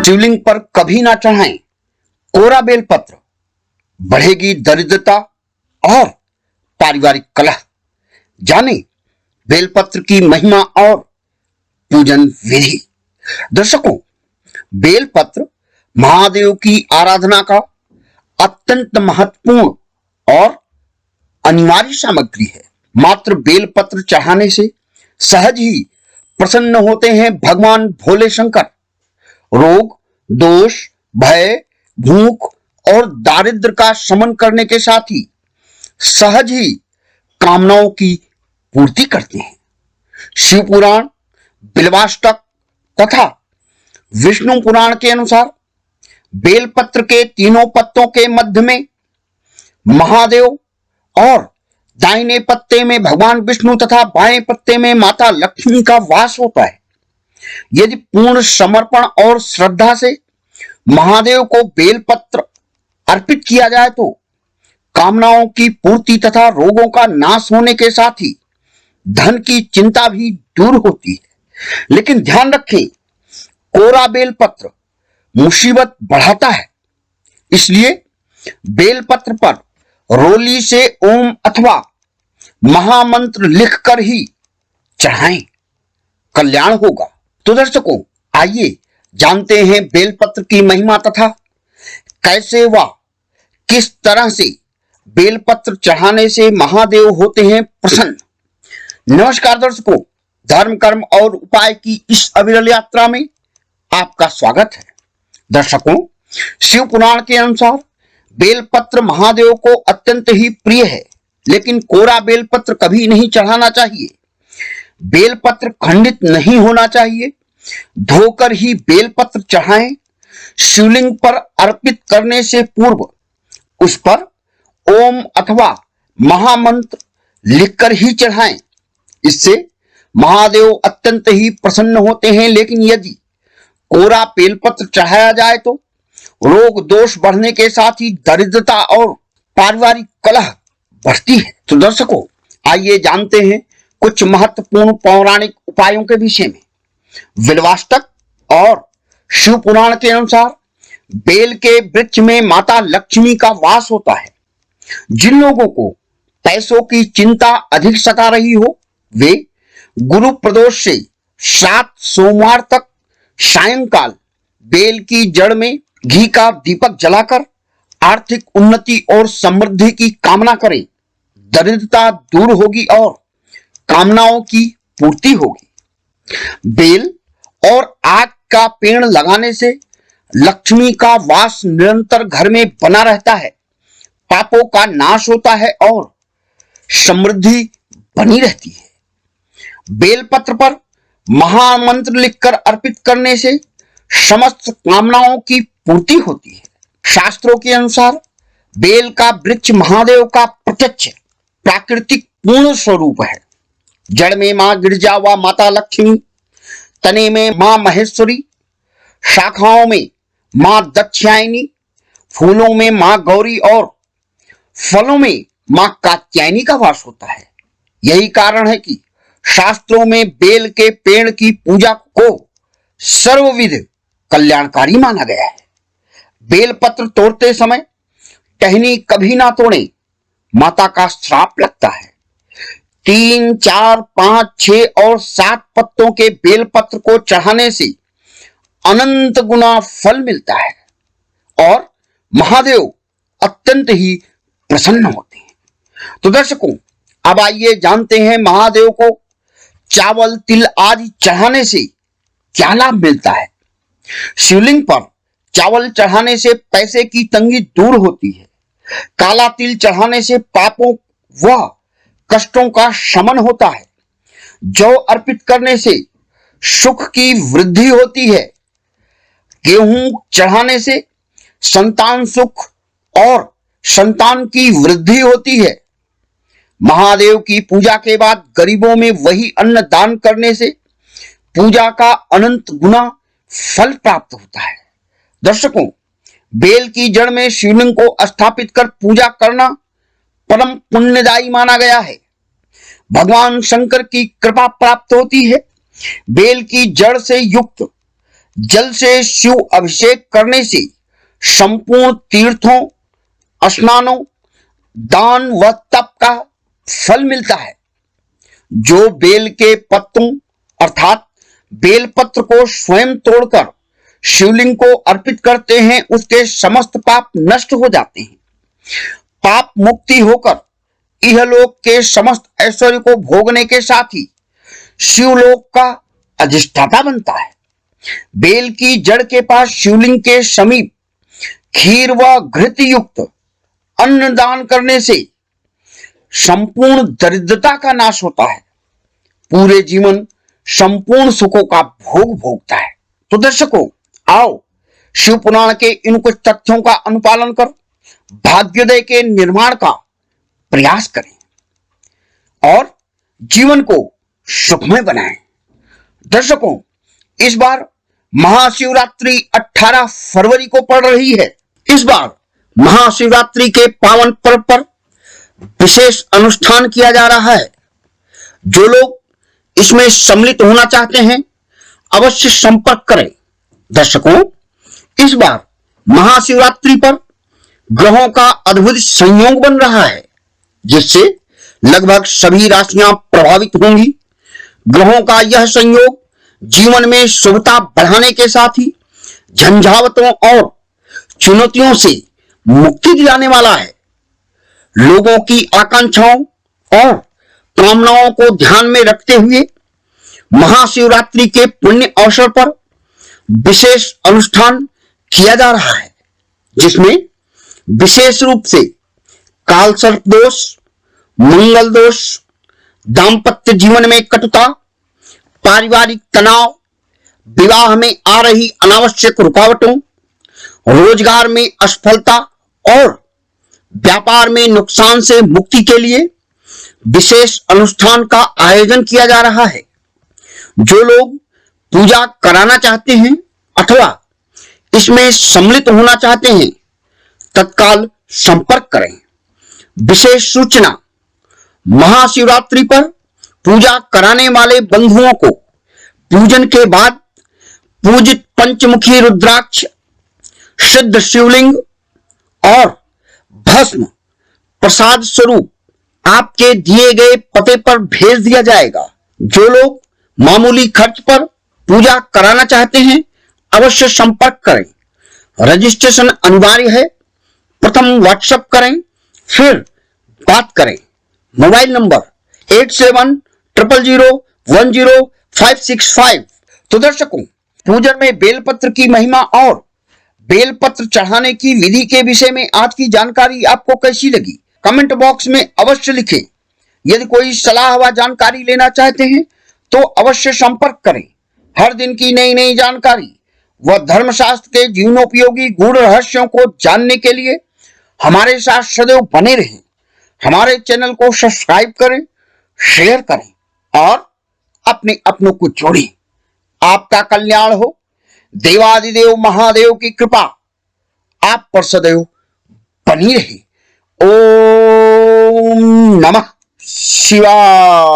शिवलिंग पर कभी ना चढ़ाएं कोरा बेलपत्र, बढ़ेगी दरिद्रता और पारिवारिक कलह। जाने बेलपत्र की महिमा और पूजन विधि। दर्शकों, बेलपत्र महादेव की आराधना का अत्यंत महत्वपूर्ण और अनिवार्य सामग्री है। मात्र बेलपत्र चढ़ाने से सहज ही प्रसन्न होते हैं भगवान भोले शंकर। रोग, दोष, भय, भूख और दारिद्र का शमन करने के साथ ही सहज ही कामनाओं की पूर्ति करते हैं। शिव पुराण, बिल्वाष्टक तथा विष्णु पुराण के अनुसार बेलपत्र के तीनों पत्तों के मध्य में महादेव और दाहिने पत्ते में भगवान विष्णु तथा बाएं पत्ते में माता लक्ष्मी का वास होता है। यदि पूर्ण समर्पण और श्रद्धा से महादेव को बेलपत्र अर्पित किया जाए तो कामनाओं की पूर्ति तथा रोगों का नाश होने के साथ ही धन की चिंता भी दूर होती है। लेकिन ध्यान रखें, कोरा बेलपत्र मुसीबत बढ़ाता है, इसलिए बेलपत्र पर रोली से ओम अथवा महामंत्र लिखकर ही चढ़ाएं, कल्याण होगा। तो दर्शकों, आइए जानते हैं बेलपत्र की महिमा तथा कैसे व किस तरह से बेलपत्र चढ़ाने से महादेव होते हैं प्रसन्न। नमस्कार दर्शकों, धर्म, कर्म और उपाय की इस अविरल यात्रा में आपका स्वागत है। दर्शकों, शिव पुराण के अनुसार बेलपत्र महादेव को अत्यंत ही प्रिय है, लेकिन कोरा बेलपत्र कभी नहीं चढ़ाना चाहिए। बेलपत्र खंडित नहीं होना चाहिए, धोकर ही बेलपत्र चढ़ाएं। शिवलिंग पर अर्पित करने से पूर्व उस पर ओम अथवा महामंत्र लिखकर ही चढ़ाएं। इससे महादेव अत्यंत ही प्रसन्न होते हैं। लेकिन यदि कोरा बेलपत्र चढ़ाया जाए तो रोग दोष बढ़ने के साथ ही दरिद्रता और पारिवारिक कलह बढ़ती है। तो दर्शकों, आइए जानते हैं कुछ महत्वपूर्ण पौराणिक उपायों के विषय में। बिल्वाष्टक और शिव पुराण के अनुसार बेल के वृक्ष में माता लक्ष्मी का वास होता है। जिन लोगों को पैसों की चिंता अधिक सता रही हो, वे गुरु प्रदोष से 7 सोमवार तक सायंकाल बेल की जड़ में घी का दीपक जलाकर आर्थिक उन्नति और समृद्धि की कामना करें। दरिद्रता दूर होगी और कामनाओं की पूर्ति होगी। बेल और आग का पेड़ लगाने से लक्ष्मी का वास निरंतर घर में बना रहता है, पापों का नाश होता है और समृद्धि बनी रहती है। बेलपत्र पर महामंत्र लिखकर अर्पित करने से समस्त कामनाओं की पूर्ति होती है। शास्त्रों के अनुसार बेल का वृक्ष महादेव का प्रत्यक्ष प्राकृतिक पूर्ण स्वरूप है। जड़ में मां गिरजा व माता लक्ष्मी, तने में मां महेश्वरी, शाखाओं में मां दक्षायनी, फूलों में मां गौरी और फलों में मां कात्यायनी का वास होता है। यही कारण है कि शास्त्रों में बेल के पेड़ की पूजा को सर्वविध कल्याणकारी माना गया है। बेलपत्र तोड़ते समय टहनी कभी ना तोड़ें, माता का श्राप लगता है। 3, 4, 5, 6 और 7 पत्तों के बेलपत्र को चढ़ाने से अनंत गुना फल मिलता है और महादेव अत्यंत ही प्रसन्न होते हैं। तो दर्शकों, अब आइए जानते हैं महादेव को चावल, तिल आदि चढ़ाने से क्या लाभ मिलता है। शिवलिंग पर चावल चढ़ाने से पैसे की तंगी दूर होती है। काला तिल चढ़ाने से पापों व कष्टों का शमन होता है। जौ अर्पित करने से सुख की वृद्धि होती है। गेहूं चढ़ाने से संतान सुख और संतान की वृद्धि होती है। महादेव की पूजा के बाद गरीबों में वही अन्न दान करने से पूजा का अनंत गुना फल प्राप्त होता है। दर्शकों, बेल की जड़ में शिवलिंग को स्थापित कर पूजा करना परम पुण्यदायी माना गया है। भगवान शंकर की कृपा प्राप्त होती है। बेल की जड़ से युक्त जल से शिव अभिषेक करने से संपूर्ण तीर्थों, स्नानों, दान व तप का फल मिलता है। जो बेल के पत्तों अर्थात बेलपत्र को स्वयं तोड़कर शिवलिंग को अर्पित करते हैं, उसके समस्त पाप नष्ट हो जाते हैं। पाप मुक्ति होकर इहलोक के समस्त ऐश्वर्य को भोगने के साथ ही शिवलोक का अधिष्ठाता बनता है। बेल की जड़ के पास शिवलिंग के समीप खीर व घृत युक्त अन्न दान करने से संपूर्ण दरिद्रता का नाश होता है। पूरे जीवन संपूर्ण सुखों का भोग भोगता है। तो दर्शकों, आओ शिव पुराण के इन कुछ तथ्यों का अनुपालन कर भाग्योदय के निर्माण का प्रयास करें और जीवन को सुखमय बनाएं। दर्शकों, इस बार महाशिवरात्रि 18 फरवरी को पड़ रही है। इस बार महाशिवरात्रि के पावन पर्व पर विशेष अनुष्ठान किया जा रहा है। जो लोग इसमें सम्मिलित होना चाहते हैं, अवश्य संपर्क करें। दर्शकों, इस बार महाशिवरात्रि पर ग्रहों का अद्भुत संयोग बन रहा है, जिससे लगभग सभी राशियां प्रभावित होंगी। ग्रहों का यह संयोग जीवन में शुभता बढ़ाने के साथ ही झंझावतों और चुनौतियों से मुक्ति दिलाने वाला है। लोगों की आकांक्षाओं और कामनाओं को ध्यान में रखते हुए महाशिवरात्रि के पुण्य अवसर पर विशेष अनुष्ठान किया जा रहा है, जिसमें विशेष रूप से कालसर्प दोष, मंगल दोष, दांपत्य जीवन में कटुता, पारिवारिक तनाव, विवाह में आ रही अनावश्यक रुकावटों, रोजगार में असफलता और व्यापार में नुकसान से मुक्ति के लिए विशेष अनुष्ठान का आयोजन किया जा रहा है। जो लोग पूजा कराना चाहते हैं अथवा इसमें सम्मिलित होना चाहते हैं, तत्काल संपर्क करें। विशेष सूचना, महाशिवरात्रि पर पूजा कराने वाले बंधुओं को पूजन के बाद पूजित पंचमुखी रुद्राक्ष, सिद्ध शिवलिंग और भस्म प्रसाद स्वरूप आपके दिए गए पते पर भेज दिया जाएगा। जो लोग मामूली खर्च पर पूजा कराना चाहते हैं, अवश्य संपर्क करें। रजिस्ट्रेशन अनिवार्य है। प्रथम व्हाट्सएप करें, फिर बात करें। Mobile number 8700010565। तो दर्शकों, पूजन में बेलपत्र की महिमा और बेलपत्र चढ़ाने की विधि के विषय में आज की जानकारी आपको कैसी लगी, कमेंट बॉक्स में अवश्य लिखें। यदि कोई सलाह व जानकारी लेना चाहते हैं तो अवश्य संपर्क करें। हर दिन की नई नई जानकारी व धर्मशास्त्र के जीवनोपयोगी गूढ़ रहस्यों को जानने के लिए हमारे साथ सदैव बने रहें। हमारे चैनल को सब्सक्राइब करें, शेयर करें और अपने अपनों को जोड़ें। आपका कल्याण हो। देवादिदेव महादेव की कृपा आप पर सदैव बनी रहे। ओम नमः शिवाय।